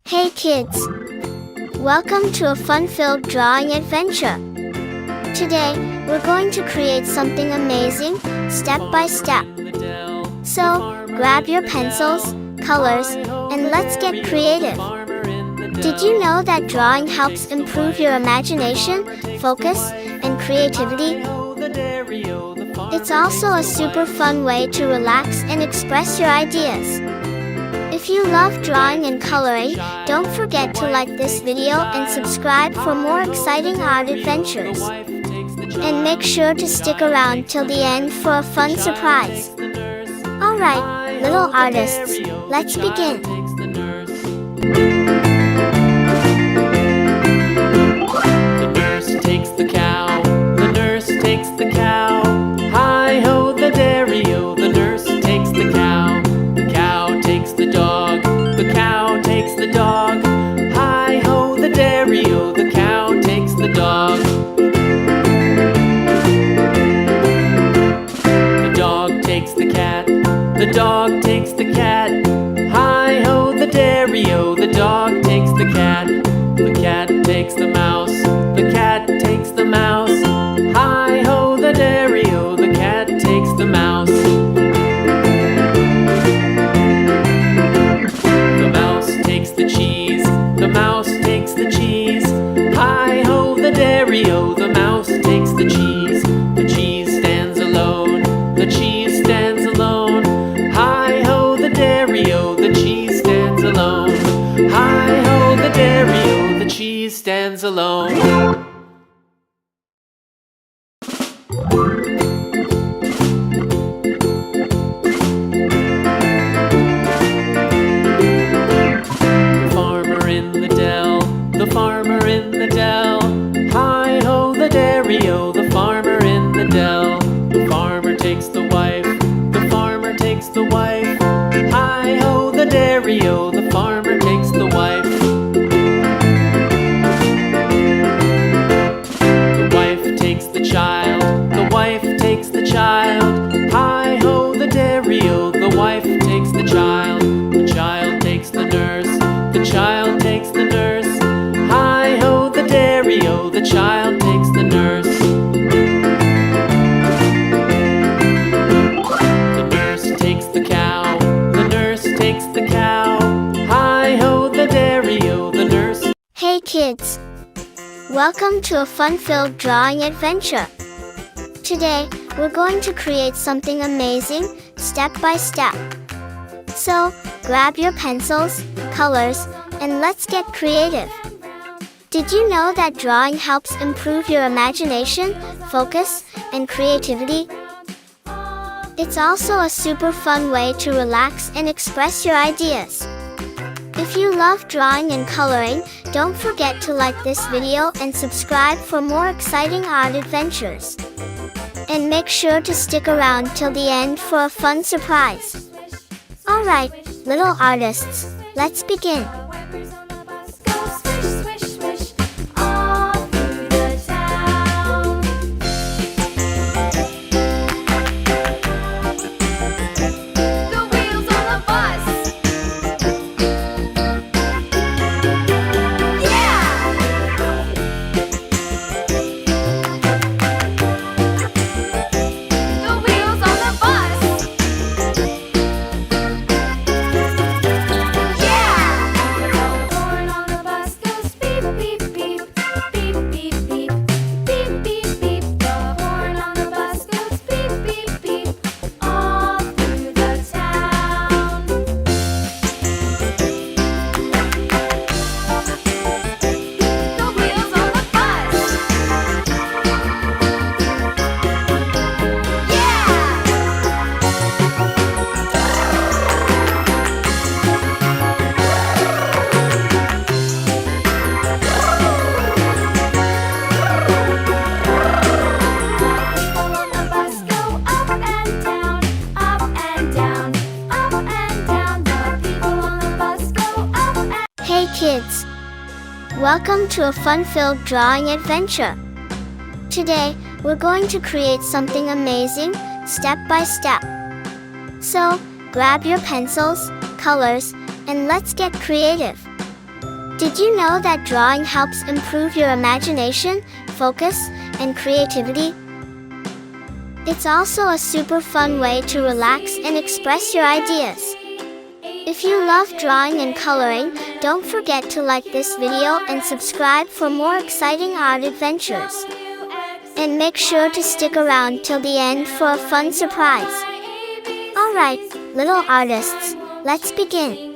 Hey kids! Welcome to a fun-filled drawing adventure. Today, we're going to create something amazing, step by step. So, grab your pencils, colors, and let's get creative. Did you know that drawing helps improve your imagination, focus, and creativity? It's also a super fun way to relax and express your ideas. If you love drawing and coloring, don't forget to like this video and subscribe for more exciting art adventures. And make sure to stick around till the end for a fun surprise. Alright, little artists, let's begin. The nurse takes the cow, the nurse takes the cow. Hi-ho the dairy-o, the nurse takes the cow. The cow takes the dog, the cow takes the dog. Hi-ho the dairy-o, the cow takes the dog. The dog takes the cat, the dog takes the cat. Hi-ho the dairy-o, the dog takes the cat. The cat takes the mouse, the cat takes the mouse. Hi-ho the dairy-o, the cat takes the mouse. The mouse takes the cheese, the mouse takes the cheese. Hi-ho the dairy-o, the mouse takes the cheese. The cheese stands alone, the cheese stands alone. Hi-ho the dairy-o, the cheese stands alone. Hi-ho the dairy-o, the cheese stands alone. The farmer in the dell, the farmer in the dell. Hi-ho the dairy-o, the farmer in the dell. The farmer takes the wife, the farmer takes the wife. Hi-ho the dairy-o, the farmer takes the wife. The wife takes the child, the wife takes the child. Hi-ho the dairy-o, the wife takes the child. The child takes the nurse, the child takes the nurse. Hi-ho the dairy-o, the child takes the nurse. The nurse takes the cow, the nurse takes the cow. Hi-ho the dairy-o, the nurse. Hey kids! Welcome to a fun-filled drawing adventure. Today, we're going to create something amazing, step by step. So, grab your pencils, colors, and let's get creative. Did you know that drawing helps improve your imagination, focus, and creativity? It's also a super fun way to relax and express your ideas. If you love drawing and coloring, don't forget to like this video and subscribe for more exciting art adventures. And make sure to stick around till the end for a fun surprise. Alright, little artists, let's begin. Hey kids! Welcome to a fun-filled drawing adventure. Today, we're going to create something amazing, step by step. So, grab your pencils, colors, and let's get creative. Did you know that drawing helps improve your imagination, focus, and creativity? It's also a super fun way to relax and express your ideas. If you love drawing and coloring, don't forget to like this video and subscribe for more exciting art adventures. And make sure to stick around till the end for a fun surprise. Alright, little artists, let's begin.